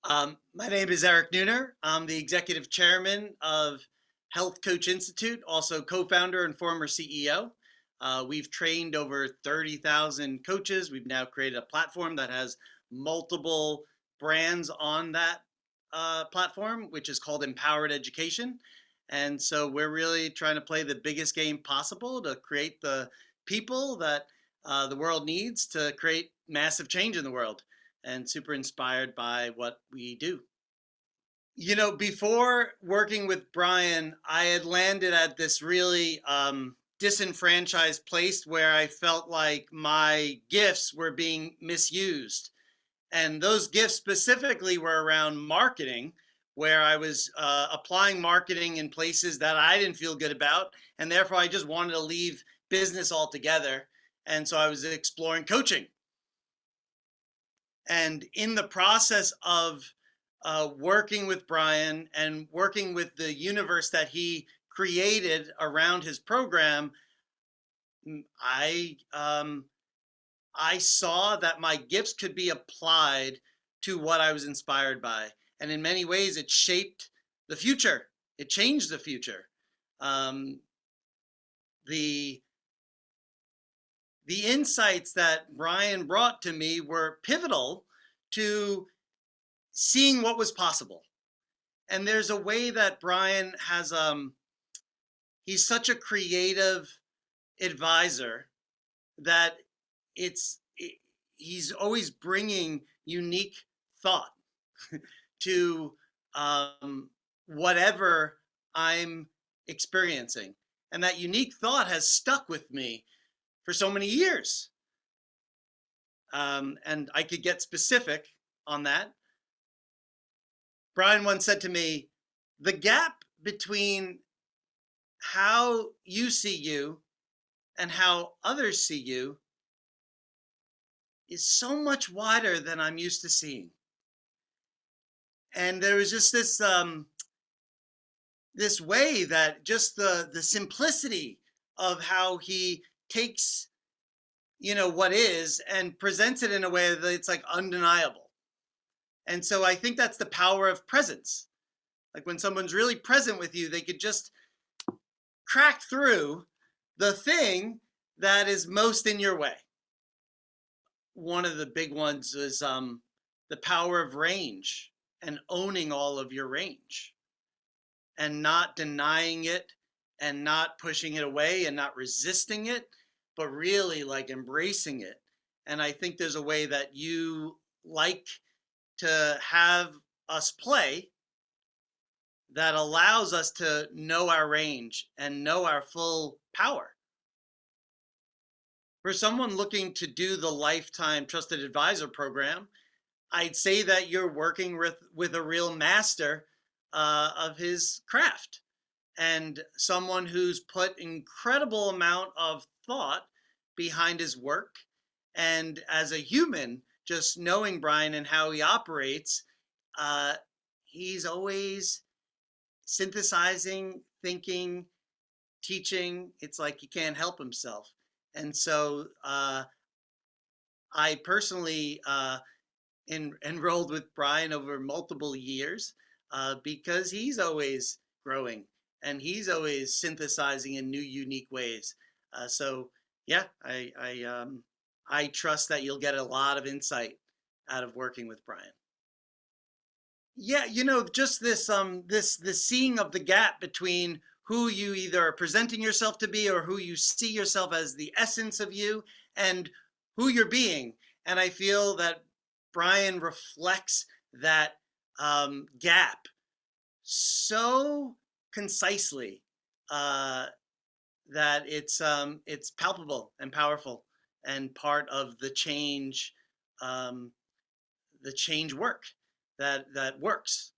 My name is Eric Neuner. I'm the executive chairman of Health Coach Institute, also co-founder and former CEO. We've trained over 30,000 coaches. We've now created a platform that has multiple brands on that platform, which is called Empowered Education. And so we're really trying to play the biggest game possible to create the people that the world needs to create massive change in the world, and super inspired by what we do. Before working with Bryan, I had landed at this really disenfranchised place where I felt like my gifts were being misused. And those gifts specifically were around marketing, where I was applying marketing in places that I didn't feel good about. And therefore, I just wanted to leave business altogether. And so I was exploring coaching. And in the process of working with Bryan and working with the universe that he created around his program, I I saw that my gifts could be applied to what I was inspired by, and in many ways, it shaped the future. It changed the future. Um, the the insights that Bryan brought to me were pivotal to seeing what was possible. And there's a way that Bryan has he's such a creative advisor that it's it, he's always bringing unique thought to whatever I'm experiencing. And that unique thought has stuck with me for so many years. And I could get specific on that. Bryan once said to me, the gap between how you see you and how others see you is so much wider than I'm used to seeing. And there was just this way that just the simplicity of how he takes what is and presents it in a way that it's like undeniable. And so I think that's the power of presence. Like when someone's really present with you, they could just crack through the thing that is most in your way. One of the big ones is the power of range and owning all of your range and not denying it and not pushing it away and not resisting it, but really like embracing it. And I think there's a way that you like to have us play that allows us to know our range and know our full power. For someone looking to do the Lifetime Trusted Advisor program, I'd say that you're working with a real master of his craft and someone who's put incredible amount of thought behind his work. And as a human, just knowing Bryan and how he operates, he's always synthesizing, thinking, teaching. It's like he can't help himself. And so I personally enrolled with Bryan over multiple years because he's always growing and he's always synthesizing in new, unique ways. So yeah, I trust that you'll get a lot of insight out of working with Bryan. Yeah, just this seeing of the gap between who you either are presenting yourself to be or who you see yourself as the essence of you and who you're being. And I feel that Bryan reflects that gap so concisely uh, that it's palpable and powerful and part of um, the change work that works.